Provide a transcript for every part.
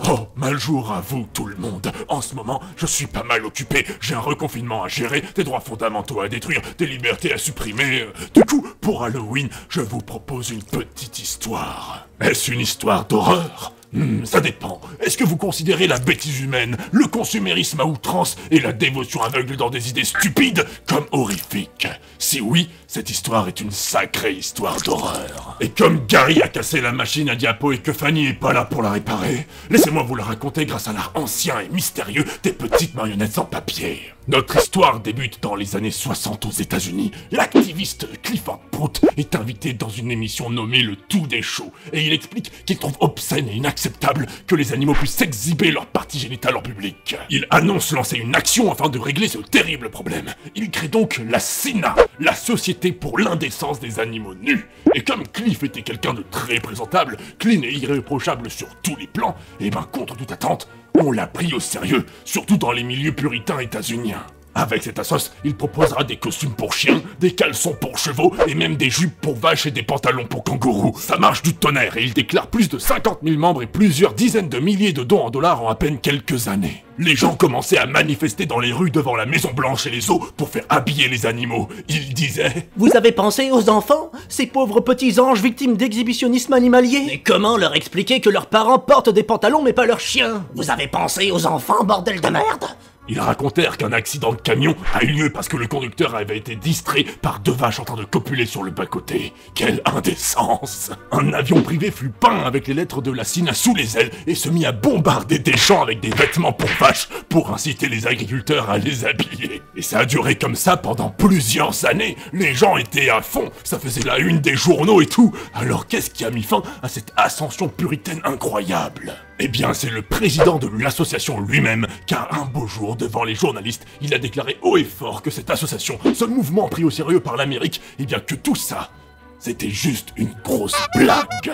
Oh, maljour à vous tout le monde. En ce moment, je suis pas mal occupé. J'ai un reconfinement à gérer, des droits fondamentaux à détruire, des libertés à supprimer. Du coup, pour Halloween, je vous propose une petite histoire. Est-ce une histoire d'horreur ? Ça dépend. Est-ce que vous considérez la bêtise humaine, le consumérisme à outrance et la dévotion aveugle dans des idées stupides comme horrifiques? Si oui, cette histoire est une sacrée histoire d'horreur. Et comme Gary a cassé la machine à diapo et que Fanny est pas là pour la réparer, laissez-moi vous la raconter grâce à l'art ancien et mystérieux des petites marionnettes en papier. Notre histoire débute dans les années 60 aux États-Unis. L'activiste Clifford Pruitt est invité dans une émission nommée Le Tout des Shows, et il explique qu'il trouve obscène et inacceptable que les animaux puissent exhiber leurs parties génitales en public. Il annonce lancer une action afin de régler ce terrible problème. Il crée donc la SINA, la Société pour l'indécence des animaux nus. Et comme Cliff était quelqu'un de très présentable, clean et irréprochable sur tous les plans, et ben contre toute attente, on l'a pris au sérieux, surtout dans les milieux puritains états-uniens. Avec cette assoce, il proposera des costumes pour chiens, des caleçons pour chevaux, et même des jupes pour vaches et des pantalons pour kangourous. Ça marche du tonnerre, et il déclare plus de 50 000 membres et plusieurs dizaines de milliers de dons en dollars en à peine quelques années. Les gens commençaient à manifester dans les rues devant la Maison Blanche et les zoos pour faire habiller les animaux. Ils disaient: Vous avez pensé aux enfants? Ces pauvres petits anges victimes d'exhibitionnisme animalier? Mais comment leur expliquer que leurs parents portent des pantalons mais pas leurs chiens? Vous avez pensé aux enfants, bordel de merde? Ils racontèrent qu'un accident de camion a eu lieu parce que le conducteur avait été distrait par deux vaches en train de copuler sur le bas-côté. Quelle indécence! Un avion privé fut peint avec les lettres de la SINA sous les ailes et se mit à bombarder des champs avec des vêtements pour vaches pour inciter les agriculteurs à les habiller. Et ça a duré comme ça pendant plusieurs années. Les gens étaient à fond, ça faisait la une des journaux et tout. Alors qu'est-ce qui a mis fin à cette ascension puritaine incroyable? Eh bien, c'est le président de l'association lui-même, car un beau jour, devant les journalistes, il a déclaré haut et fort que cette association, ce mouvement pris au sérieux par l'Amérique, eh bien que tout ça, c'était juste une grosse blague.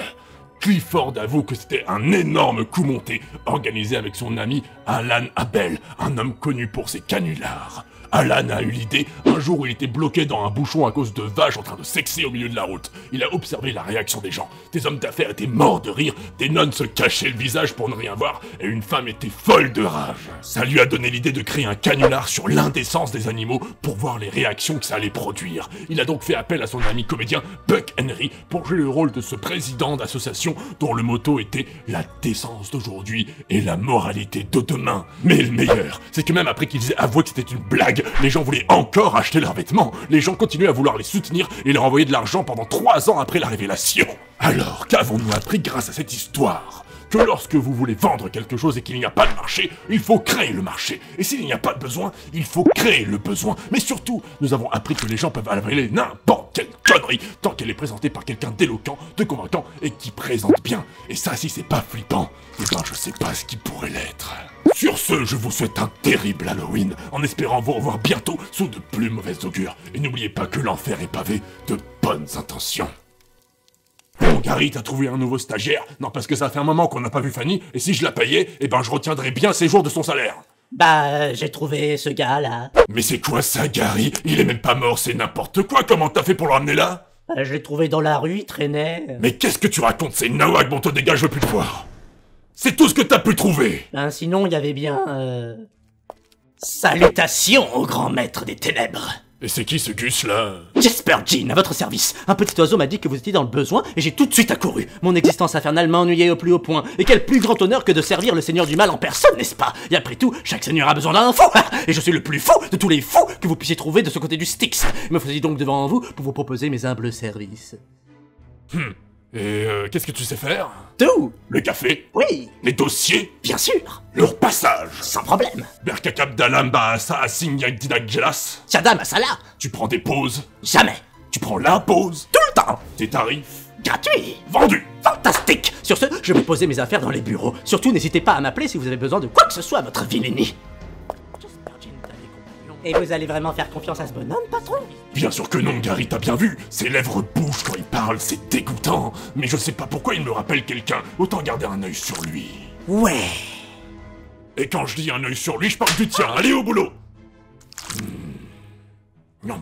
Clifford avoue que c'était un énorme coup monté, organisé avec son ami Alan Abel, un homme connu pour ses canulars. Alan a eu l'idée, un jour où il était bloqué dans un bouchon à cause de vaches en train de sexer au milieu de la route. Il a observé la réaction des gens. Des hommes d'affaires étaient morts de rire, des nonnes se cachaient le visage pour ne rien voir, et une femme était folle de rage. Ça lui a donné l'idée de créer un canular sur l'indécence des animaux pour voir les réactions que ça allait produire. Il a donc fait appel à son ami comédien Buck Henry pour jouer le rôle de ce président d'association dont le motto était « La décence d'aujourd'hui et la moralité de demain ». Mais le meilleur, c'est que même après qu'ils aient avoué que c'était une blague, les gens voulaient encore acheter leurs vêtements. Les gens continuaient à vouloir les soutenir et leur envoyer de l'argent pendant 3 ans après la révélation. Alors, qu'avons-nous appris grâce à cette histoire? Que lorsque vous voulez vendre quelque chose et qu'il n'y a pas de marché, il faut créer le marché. Et s'il n'y a pas de besoin, il faut créer le besoin. Mais surtout, nous avons appris que les gens peuvent avaler n'importe quelle connerie tant qu'elle est présentée par quelqu'un d'éloquent, de convaincant et qui présente bien. Et ça, si c'est pas flippant, eh ben je sais pas ce qui pourrait l'être. Sur ce, je vous souhaite un terrible Halloween, en espérant vous revoir bientôt sous de plus mauvaises augures. Et n'oubliez pas que l'enfer est pavé de bonnes intentions. Bon, Gary, t'as trouvé un nouveau stagiaire? Non, parce que ça fait un moment qu'on n'a pas vu Fanny, et si je la payais, eh ben je retiendrais bien ses jours de son salaire. Bah, j'ai trouvé ce gars-là. Mais c'est quoi ça, Gary? Il est même pas mort, c'est n'importe quoi, comment t'as fait pour le ramener là? Bah, je l'ai trouvé dans la rue, il traînait. Mais qu'est-ce que tu racontes? C'est nawak, bon te dégage, je veux plus te voir. C'est tout ce que t'as pu trouver. Ben sinon, il y avait bien... Salutations au grand maître des ténèbres. Et c'est qui ce Gus là? Jesper Jean, à votre service. Un petit oiseau m'a dit que vous étiez dans le besoin et j'ai tout de suite accouru. Mon existence infernale m'a ennuyé au plus haut point. Et quel plus grand honneur que de servir le seigneur du mal en personne, n'est-ce pas? Et après tout, chaque seigneur a besoin d'un fou. Et je suis le plus fou de tous les fous que vous puissiez trouver de ce côté du Styx. Me faisais donc devant vous pour vous proposer mes humbles services. Et qu'est-ce que tu sais faire? Tout. Le café? Oui. Les dossiers? Bien sûr. Le repassage? Sans problème. Berkakab Dalamba Asa Asingyak Didak Gelas? Tiadam Masala. Tu prends des pauses? Jamais. Tu prends la pause? Tout le temps. Tes tarifs? Gratuit. Vendu! Fantastique. Sur ce, je vais poser mes affaires dans les bureaux. Surtout, n'hésitez pas à m'appeler si vous avez besoin de quoi que ce soit à votre vilainie. Et vous allez vraiment faire confiance à ce bonhomme, patron? Bien sûr que non, Gary, t'as bien vu. Ses lèvres bougent quand il parle, c'est dégoûtant. Mais je sais pas pourquoi il me rappelle quelqu'un. Autant garder un œil sur lui. Ouais. Et quand je dis un œil sur lui, je parle du tien. Allez au boulot. Nyam.